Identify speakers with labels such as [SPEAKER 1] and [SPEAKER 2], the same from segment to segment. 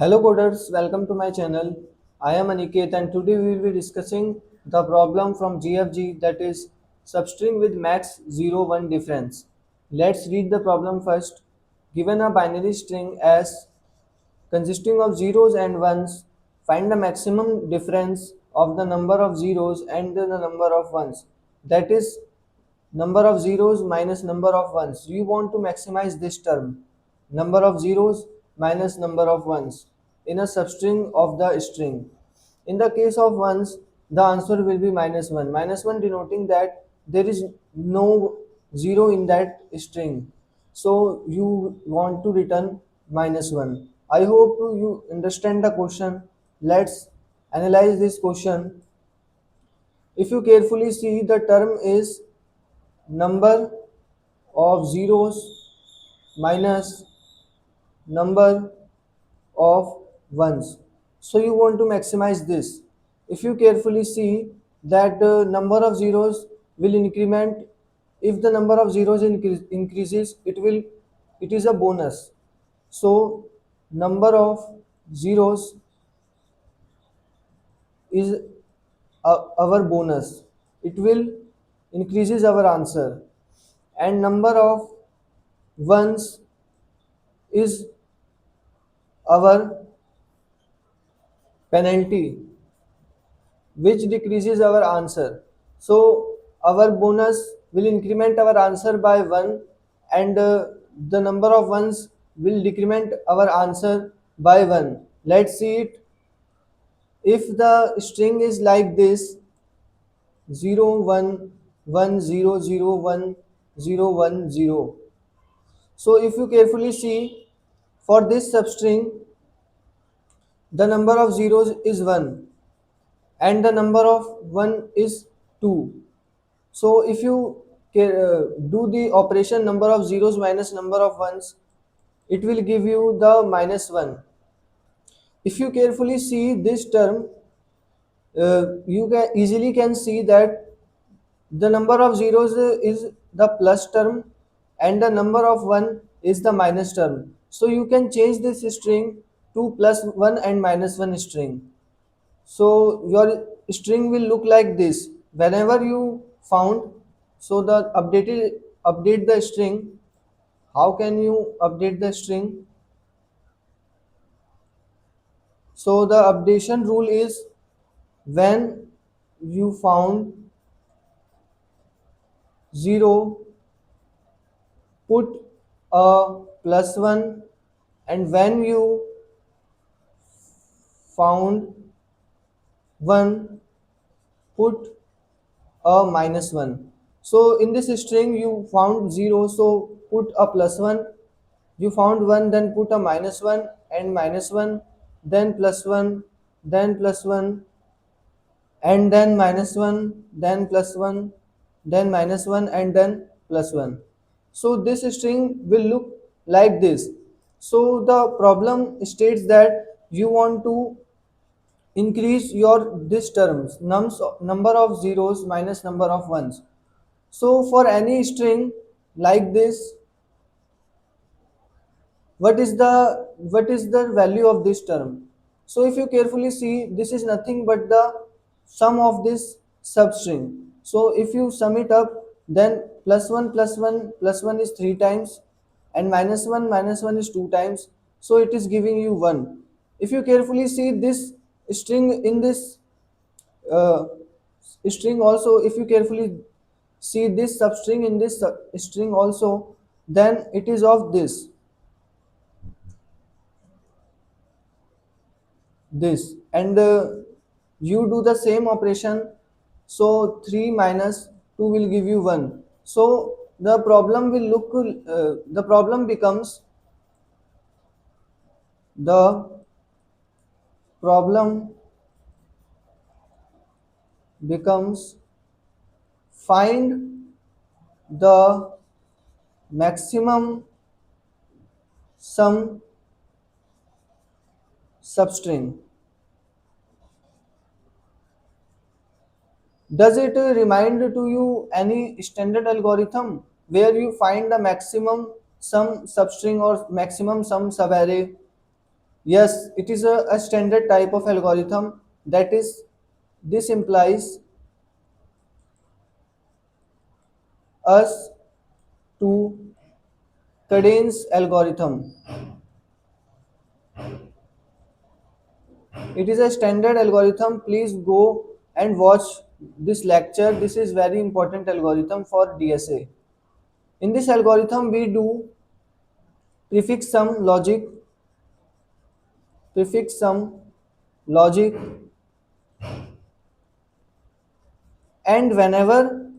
[SPEAKER 1] Hello coders, welcome to my channel. I am Aniket and today we will be discussing the problem from GFG, that is substring with max 0-1 difference. Let's read the problem first. Given a binary string S consisting of zeros and ones, find the maximum difference of the number of zeros and the number of ones. That is number of zeros minus number of ones. You want to maximize this term, number of zeros minus number of ones, in a substring of the string. In the case of ones, the answer will be minus 1. Minus 1 denoting that there is no zero in that string. So you want to return minus 1. I hope you understand the question. Let's analyze this question. If you carefully see, the term is number of zeros minus number of ones. So you want to maximize this. If you carefully see that number of zeros will increment, if the number of zeros increases, it is a bonus. So number of zeros is our bonus. It will increases our answer, and number of ones is our penalty, which decreases our answer. So our bonus will increment our answer by 1, and the number of ones will decrement our answer by 1. Let's see it. If the string is like this, 0 1 1 0 0 1 0 1 0. So if you carefully see, for this substring, the number of zeros is 1 and the number of 1 is 2. So if you do the operation number of zeros minus number of ones, it will give you the minus 1. If you carefully see this term, you can easily can see that the number of zeros is the plus term and the number of 1 is the minus term. So you can change this string to plus 1 and minus 1 string. So your string will look like this. Whenever you found, so the update the string. How can you update the string? So the updation rule is, when you found 0, put a plus 1, and when you found 1, put a minus 1. So in this string you found 0, so put a plus 1. You found 1, then put a minus 1 and minus 1, then plus 1, then plus 1, and then minus 1, then plus 1, then minus 1, and then plus 1. So this string will look like this. So the problem states that you want to increase your this terms, number of zeros minus number of ones. So for any string like this, what is the value of this term? So if you carefully see, this is nothing but the sum of this substring. So if you sum it up, then plus 1 plus 1 plus 1 is 3 times, and minus 1 is 2 times, so it is giving you 1. If you carefully see this string, in this uh, string also, if you carefully see this substring in this string also, then it is of this, and you do the same operation. So 3 minus 2 will give you 1. So the problem the problem becomes find the maximum sum substring. Does it remind to you any standard algorithm where you find the maximum sum substring or maximum sum subarray? Yes, it is a standard type of algorithm, that is, this implies us to Cadence algorithm. It is a standard algorithm. Please go and watch this lecture. This is very important algorithm for DSA. In this algorithm, we do prefix sum logic, prefix sum logic, and whenever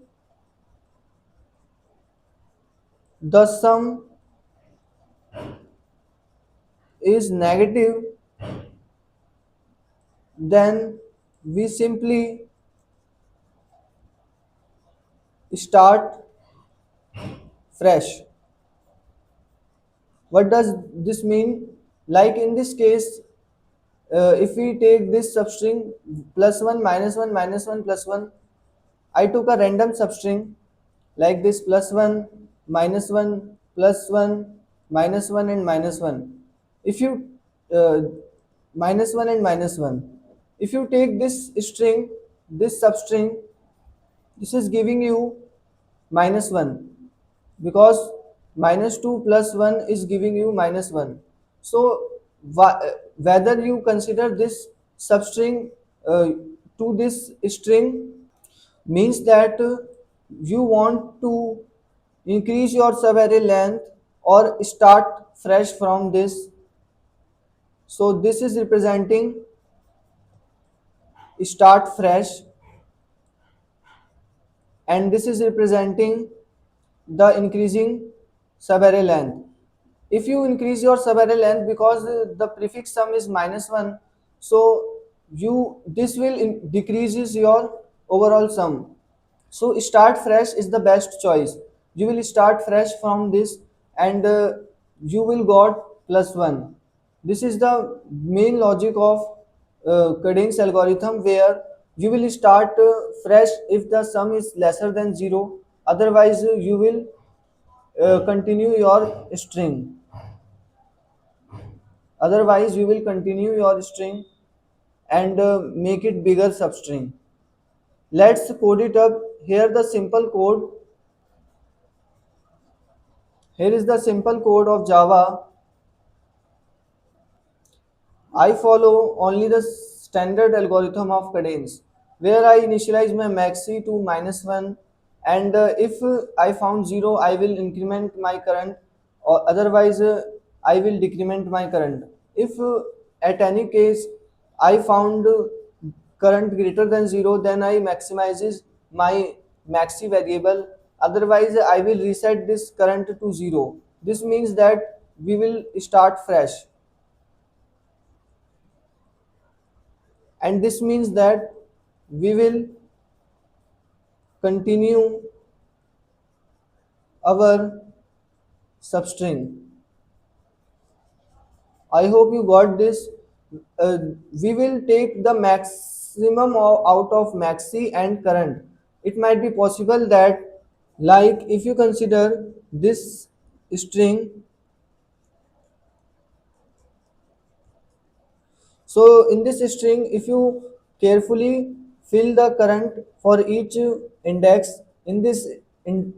[SPEAKER 1] the sum is negative, then we simply start fresh. What does this mean? Like in this case, if we take this substring +1 -1 -1 +1, I took a random substring like this +1 -1 +1 -1 and -1. If you uh, -1 and -1, if you take this string, this substring, this is giving you -1, because -2 plus 1 is giving you -1. So whether you consider this substring uh, to this string means that you want to increase your subarray length or start fresh from this. So this is representing start fresh, and this is representing the increasing subarray length. If you increase your subarray length, because the prefix sum is -1, so you this will decreases your overall sum. So start fresh is the best choice. You will start fresh from this, and you will got +1. This is the main logic of cadence algorithm, where you will start fresh if the sum is lesser than 0. Otherwise, you will continue your string. Otherwise, you will continue your string and make it bigger substring. Let's code it up. Here the simple code. Here is the simple code of Java. I follow only the standard algorithm of cadence, where I initialize my maxi to -1, and if I found 0, I will increment my current, or otherwise I will decrement my current. If at any case I found current greater than 0, then I maximizes my maxi variable. Otherwise, I will reset this current to 0. This means that we will start fresh, and this means that we will continue our substring. I hope you got this. uh, we will take the maximum out of maxi and current. It might be possible that, like if you consider this string, so in this string, if you carefully fill the current for each index, in this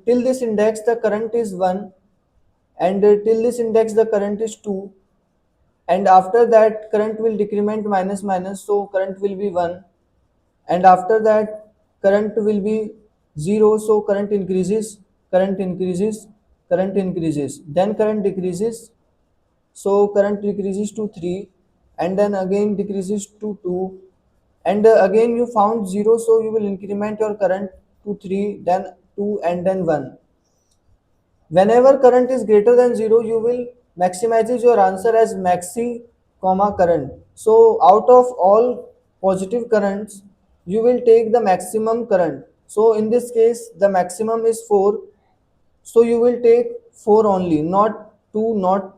[SPEAKER 1] till this index the current is 1, and till this index the current is 2, and after that current will decrement minus minus, so current will be 1, and after that current will be 0, so current increases, current increases, current increases, then current decreases, so current decreases to 3, and then again decreases to 2, and again you found 0, so you will increment your current to 3, then 2, and then 1. Whenever current is greater than 0, you will maximizes your answer as maxi comma current. So out of all positive currents, you will take the maximum current. So in this case the maximum is 4, so you will take 4 only, not 2, not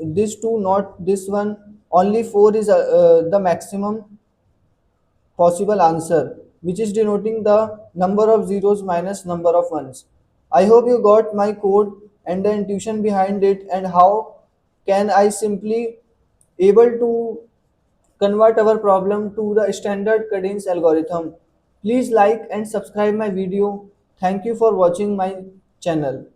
[SPEAKER 1] this 2, not this one. Only 4 is the maximum possible answer, which is denoting the number of zeros minus number of ones. I hope you got my code and the intuition behind it, and how can I simply able to convert our problem to the standard cadence algorithm. Please like and subscribe my video. Thank you for watching my channel.